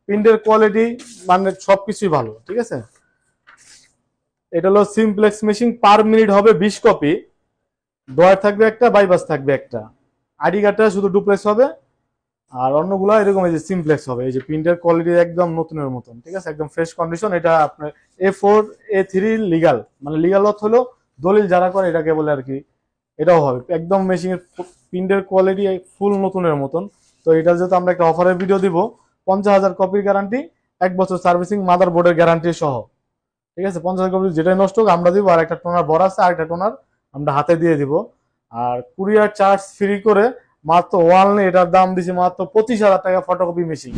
প্রিন্টের কোয়ালিটি মানে সবকিছুই ভালো, ঠিক আছে। এটা হলো সিমপ্লেক্স মেশিন, পার মিনিট হবে 20 কপি। ডয়ার থাকবে একটা, বাইপাস থাকবে একটা। আইডি কার্ডটা শুধু ডুপ্লেক্স হবে, আর অন্যগুলো এরকম এই যে সিমপ্লেক্স হবে। এই যে প্রিন্টের কোয়ালিটি একদম নতুনের মতন, ঠিক আছে, একদম ফ্রেশ কন্ডিশন। এটা আপনার A4 A3 লিগাল, মানে লিগাল অর্থ হলো দলিল যারা করে এটাকে বলে আর কি। এটাও হবে একদম মেশিনের প্রিন্টের কোয়ালিটি ফুল নতুনের মতন। তো এটা যেহেতু আমরা একটা অফারের ভিডিও দিব, 50,000 কপির গ্যারান্টি, 1 বছর সার্ভিসিং, মাদার বোর্ডের গ্যারান্টি সহ, ঠিক আছে। 50,000 কপি যেটাই নষ্ট হোক আমরা দিব, আর একটা টোনার বড় আছে, আর একটা টোনার আমরা হাতে দিয়ে দিব। আর কুরিয়ার চার্জ ফ্রি করে মাত্র ওয়ানলি এটার দাম দিছি মাত্র 25,000 টাকা ফটোকপি মেশিন।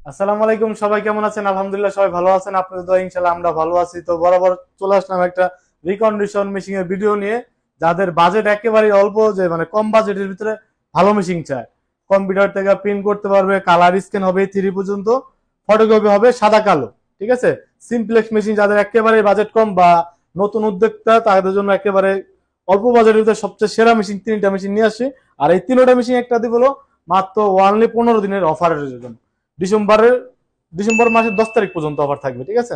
আসসালামু আলাইকুম, সবাই কেমন আছেন? আলহামদুলিল্লাহ সবাই ভালো আছেন, আপনাদের দোয়া ইনশাআল্লাহ আমরা ভালো আছি। তো বরাবর চলে আসলাম একটা রিকন্ডিশন মেশিন এর ভিডিও নিয়ে। যাদের বাজেট একেবারে অল্প, যে মানে কম বাজেটের ভিতরে ভালো মেশিন চায়, কম্পিউটার থেকে প্রিন্ট করতে পারবে, কালার স্ক্যান হবে 3 পর্যন্ত, ফটোকপি হবে সাদা কালো, ঠিক আছে। সিমপ্লেক্স মেশিন যাদের একেবারে বাজেট কম বা নতুন উদ্যোক্তা, তাদের জন্য একেবারে অল্প বাজেটের ভিতরে সবচেয়ে সেরা মেশিন 3টা মেশিন নিয়ে আসি। আর এই 3টা মেশিন একটা দিব হলো মাত্র ওয়ানলি 15 দিনের অফারের জন্য। ডিসেম্বর মাসের 10 তারিখ পর্যন্ত অফার থাকবে, ঠিক আছে।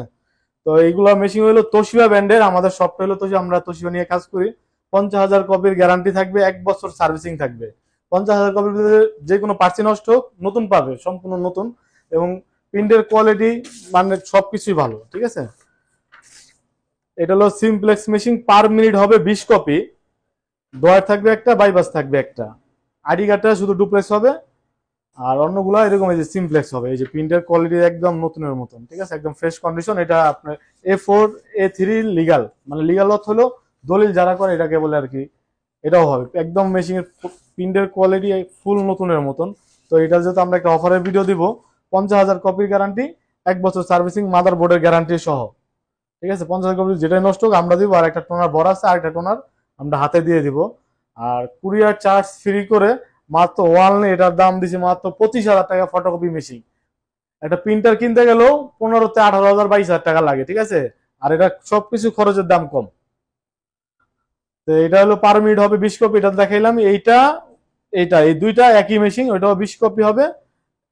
তো এইগুলা মেশিন হলো তোশিবা ব্র্যান্ডের, আমাদের সবটা হলো তোশিবা, আমরা তোশিবা নিয়ে কাজ করি। 50,000 কপির গ্যারান্টি থাকবে, 1 বছর সার্ভিসিং থাকবে। 50,000 কপির ভিতরে যে কোনো পার্সি নষ্ট হোক নতুন পাবে, সম্পূর্ণ নতুন। এবং প্রিন্টের কোয়ালিটি মানে সবকিছুই ভালো, ঠিক আছে। এটা হলো সিমপ্লেক্স মেশিন, পার মিনিট হবে 20 কপি। ডয়ার থাকবে একটা, বাইপাস থাকবে একটা। আইডি কার্ডটা শুধু ডুপ্লেক্স হবে, আর অন্যগুলো এরকম এই যে সিমপ্লেক্স হবে। এই যে প্রিন্টের কোয়ালিটি একদম নতুনের মতন, ঠিক আছে, একদম ফ্রেশ কন্ডিশন। এটা আপনার A4 A3 লিগাল, মানে লিগাল অর্থ হলো দলিল যারা করে এটাকে বলে আর কি। এটাও হবে একদম মেশিনের প্রিন্টের কোয়ালিটি ফুল নতুনের মতন। তো এটা যেহেতু আমরা একটা অফারের ভিডিও দিব, 50,000 কপির গ্যারান্টি, 1 বছর সার্ভিসিং, মাদার বোর্ডের গ্যারান্টি সহ, ঠিক আছে। 50,000 কপি যেটাই নষ্ট হোক আমরা দিব, আর একটা টোনার বড় আছে, আর একটা টোনার আমরা হাতে দিয়ে দিব। আর কুরিয়ার চার্জ ফ্রি করে মাত্র ওয়ানলি এটার দাম দিছি মাত্র 25,000 টাকা ফটোকপি মেশিন। একটা প্রিন্টার কিনতে গেলেও 15,000 22,000 টাকা লাগে, ঠিক আছে। আর এটা সবকিছু খরচের দাম কম। তো এটা হলো পার মিনিট হবে 20 কপি, এটা দেখাইলাম। এই দুইটা একই মেশিন, ওইটাও 20 কপি হবে,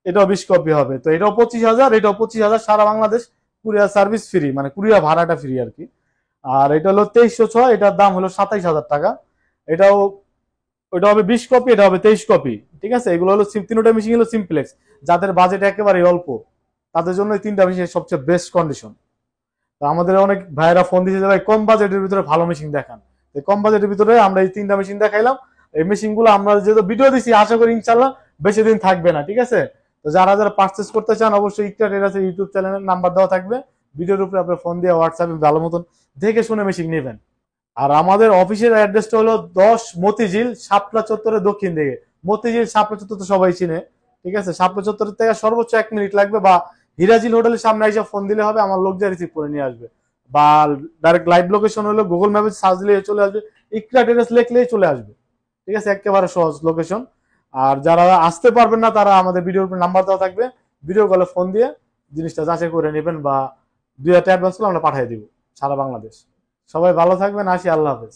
এটাও 20 কপি হবে। তো এটাও 25,000, এটাও 25,000, সারা বাংলাদেশ কুরিয়ার সার্ভিস ফ্রি, মানে কুরিয়ার ভাড়াটা ফ্রি আর কি। আর এটা হলো 2306, এটার দাম হলো 27,000 টাকা। এটাও ওইটা হবে 20 কপি, এটা হবে 23 কপি, ঠিক আছে। এগুলো হলো 3টা মেশিন হলো সিমপ্লেক্স। যাদের বাজেট একেবারে অল্প, তাদের জন্য এই 3টা মেশিন সবচেয়ে বেস্ট কন্ডিশন। তো আমাদের অনেক ভাইরা ফোন দিয়েছে যে ভাই কম বাজেটের ভিতরে ভালো মেশিন দেখান। এই কম বাজেটের ভিতরে আমরা এই 3টা মেশিন দেখাইলাম। এই মেশিন গুলো আমরা যেহেতু ভিডিও দিছি, আশা করি ইনশাল্লাহ বেশি দিন থাকবে না, ঠিক আছে। তো যারা যারা পারচেস করতে চান, অবশ্যই ইকটা ট্রেডার্সের ইউটিউব চ্যানেলের নাম্বার দেওয়া থাকবে, ভিডিওর উপরে আপনার ফোন দিয়ে হোয়াটসঅ্যাপে ভালো মতন দেখে শুনে মেশিন নেবেন। আর আমাদের অফিসের অ্যাড্রেসটা হলো 10 মতিঝিল, শাপলা চত্বরের দক্ষিণ দিকে। মতিঝিল শাপলা চত্বর তো সবাই চিনে, ঠিক আছে। শাপলা চত্বর থেকে সর্বোচ্চ 1 মিনিট লাগবে, বা হিরাজিল হোটেলের সামনে এসে ফোন দিলে হবে, আমার লোক যা রিসিভ করে নিয়ে আসবে। বা ডাইরেক্ট লাইভ লোকেশন হলো গুগল ম্যাপে সার্চ দিলে চলে আসবে, ইকরা টেরেস লিখলেই চলে আসবে, ঠিক আছে, একেবারে সহজ লোকেশন। আর যারা আসতে পারবেন না, তারা আমাদের ভিডিওর উপর নাম্বার দেওয়া থাকবে, ভিডিও কলে ফোন দিয়ে জিনিসটা যাচাই করে নেবেন, বা 2 হাজার অ্যাডভান্স করে আমরা পাঠিয়ে দিব সারা বাংলাদেশ। সবাই ভালো থাকবেন, আসি, আল্লাহ হাফেজ।